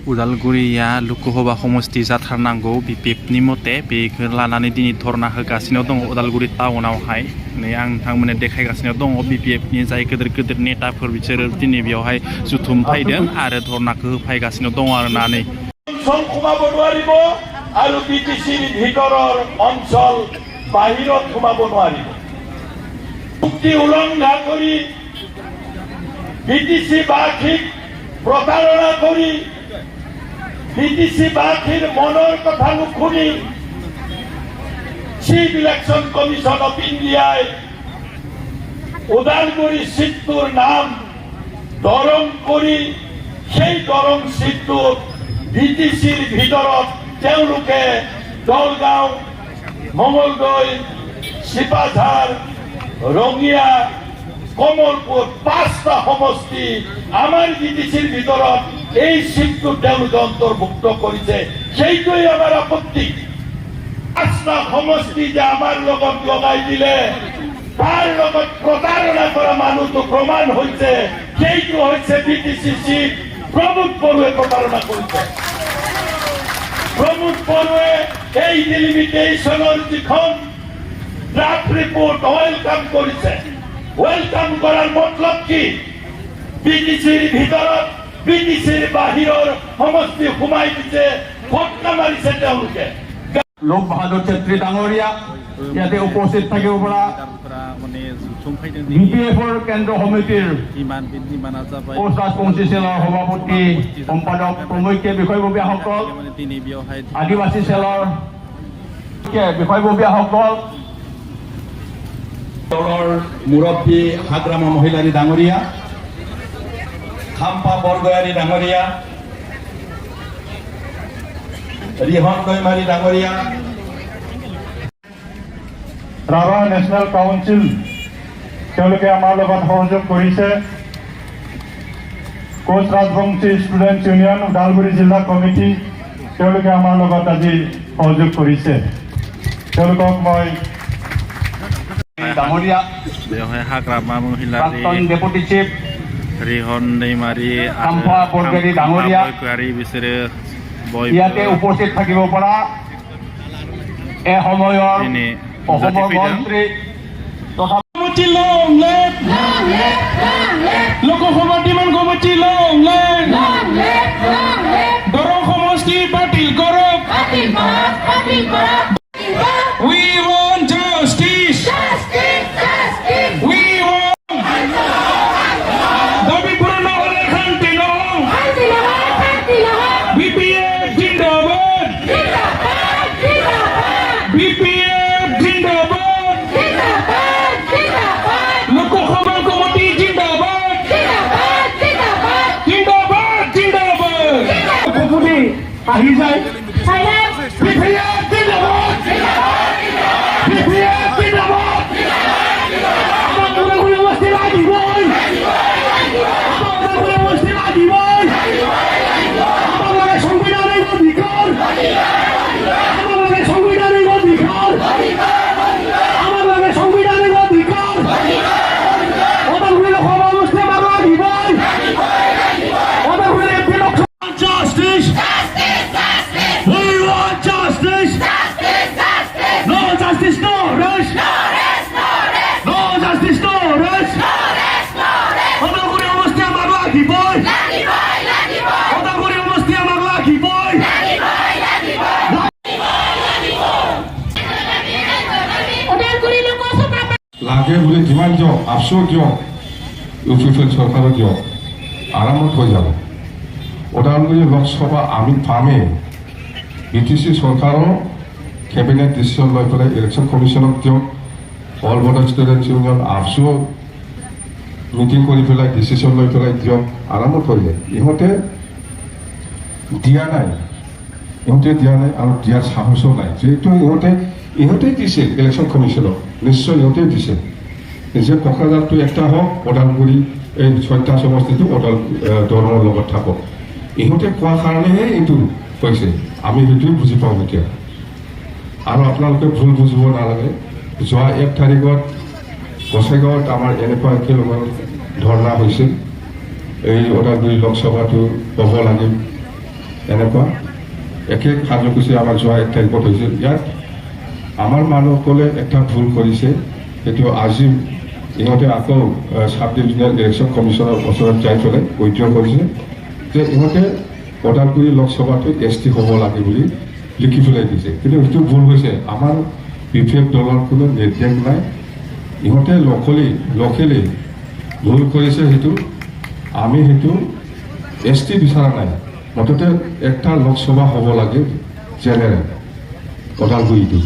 Udalguriya Lukuhoba somosti जाथारनांगौ BPF नि मते बेखौ लानानै दिनै धरना होगासिनो दङ उदालगुरि टाउनावहाय नै आं नोंथांमोननो देखायगासिनो दङ BPF नि जाय गिदिर गिदिर नेताफोर बिसोरो दिनै बेयावहाय जुथुम फैदों आरो धरनाखौ होफैगासिनो दङ आरोना नै সোমাব নোৱাৰিব আৰু BTCৰ ভিতৰৰ অঞ্চল বাহিৰত সোমাব নোৱাৰিব চুক্তি উলংঘা কৰি BTC বাৰ্ষিক প্ৰতাৰণা কৰি BTC বাৰ্ষিক মনৰ কথা নুশুনি চিফ ইলেকশ্যন কমিশ্যন অফ ইণ্ডিয়াই উদালগুৰি চিটটোৰ নাম দৰং কৰি সেই দৰং চিটটোত BTCৰ ভিতৰত তেওঁলোকে দলগাঁও মঙলদৈ চিপাঝাৰ ৰঙিয়া কমলপুৰ 5টা সমষ্টি আমাৰ BTCৰ ভিতৰত এই চিটটো তেওঁলোকে অন্তৰ্ভুক্ত কৰিছে সেইটোৱেই আমাৰ আপত্তি 5টা সমষ্টি যে আমাৰ লগত লগাই দিলে তাৰ লগত প্ৰতাৰণা কৰা মানুহটো প্ৰমাণ হৈছে সেইটো হৈছে BTC চিট প্ৰমোদ বড়ুৱে প্ৰতাৰণা কৰিছে প্ৰমোদ বড়ুৱে এই ডিলিমিটেশ্যনৰ যিখন ড্ৰাফ্ট ৰিপৰ্ট ওয়েলকাম কৰিছে ওয়েলকাম কৰাৰ মতলব কি BTCৰ ভিতৰত BTCৰ বাহিৰৰ সমষ্টি সোমাই দিছে ফটকা মাৰিছে তেওঁলোকে লোক বাহাদুৰ ছেত্ৰী ডাঙৰীয়া ইয়াতে উপস্থিত থাকিব পৰা BPFৰ কেন্দ্ৰ সমিতিৰ পোষ্ট ৰাজবংশী চেলৰ সভাপতি সম্পাদক প্ৰমুখ্য বিষয়ববীয়াসকল আদিবাসী চেলৰ বিষয়ববীয়াসকল দলৰ মুৰব্বী হাগ্ৰামা মহিলাৰী ডাঙৰীয়া খাম্পা বৰগয়াৰী ডাঙৰীয়া ৰিহন দৈমাৰী ডাঙৰীয়া ৰাভা নেশ্যনেল কাউন্সিল তেওঁলোকে আমাৰ লগত সহযোগ কৰিছে কোচ ৰাজবংশী ষ্টুডেণ্টছ ইউনিয়ন উদালগুৰি জিলা কমিটি তেওঁলোকে আমাৰ লগত আজি সহযোগ কৰিছে তেওঁলোকক মই ডাঙৰীয়া बेवहाय हाग्रामा महिलारी প্ৰাক্তন ডেপুটি চিফ ৰিহন दैमारी খাম্পা বৰগয়াৰী ডাঙৰীয়া बिसोरो ইয়াতে উপস্থিত থাকিব পৰা এই সময়ৰ অসমৰ মন্ত্ৰী তথা লোকসভা ডিমাণ্ড কমিটি লং লেন দৰং সমষ্টি বাতিল কৰক We want justice. We want দাবি পূরণ হলে শান্তি নয় BPF জিন্দাবাদ BPF জিন্দাবাদ লোকসভা কমিটি জিন্দাবাদ জিন্দাবাদ জিন্দাবাদ কমিটি আহি যায় BPF জিন্দাবাদ লাগে বুলি যিমান দিয়ক আফচোচ দিয়ক ইউপিএফ চৰকাৰক দিয়ক আৰামত হৈ যাব ওদালগুৰি লোকসভা আমি পামেই BTC চৰকাৰৰ কেবিনেট ডিচিশ্যন লৈ পেলাই ইলেকশ্যন কমিশ্যনক দিয়ক অল বৰ্ডাৰ ষ্টুডেণ্টছ ইউনিয়ন আফচোচ মিটিং কৰি পেলাই ডিচিশ্যন লৈ পেলাই দিয়ক আৰামত হৈ যায় ইহঁতে দিয়া নাই আৰু দিয়াৰ সাহসো নাই যিহেতু ইহঁতেই দিছিল ইলেকশ্যন কমিশ্যনক নিশ্চয় ইহঁতেই দিছিল যে কোকৰাঝাৰটো একটা হওক ওদালগুৰি এই 6টা সমষ্টিটো দৰঙৰ লগত থাকক ইহঁতে কোৱা কাৰণেহে এইটো হৈছে আমি সেইটোৱে বুজি পাওঁ এতিয়া আৰু আপোনালোকে ভুল বুজিব নালাগে যোৱা 1 তাৰিখত গোসাইগাঁৱত আমাৰ এনেকুৱা কিলোমান ধৰ্ণা হৈছিল এই ওদালগুৰি লোকসভাটো হ'ব লাগে এনেকুৱা একে কাৰ্যসূচী আমাৰ যোৱা 1 তাৰিখত হৈছিল। ইয়াত আমাৰ মানুহসকলে এটা ভুল কৰিছে, সেইটো আজি ইহঁতে আকৌ সাব ডিভিজনেল ইলেকশ্যন কমিশ্যনৰ ওচৰত যাই পেলাই উইথড্ৰ কৰিছে যে ইহঁতে ওদালগুৰি লোকসভাটো ST হ'ব লাগে বুলি লিখি পেলাই দিছে, কিন্তু সেইটো ভুল হৈছে। আমাৰ BPF দলৰ কোনো নিৰ্দেশ নাই, ইহঁতে লোকেলি ভুল কৰিছে। সেইটো আমি সেইটো ST বিচৰা নাই, মুঠতে একটা লোকসভা হ'ব লাগে জেনেৰেল ওদালগুৰিটো।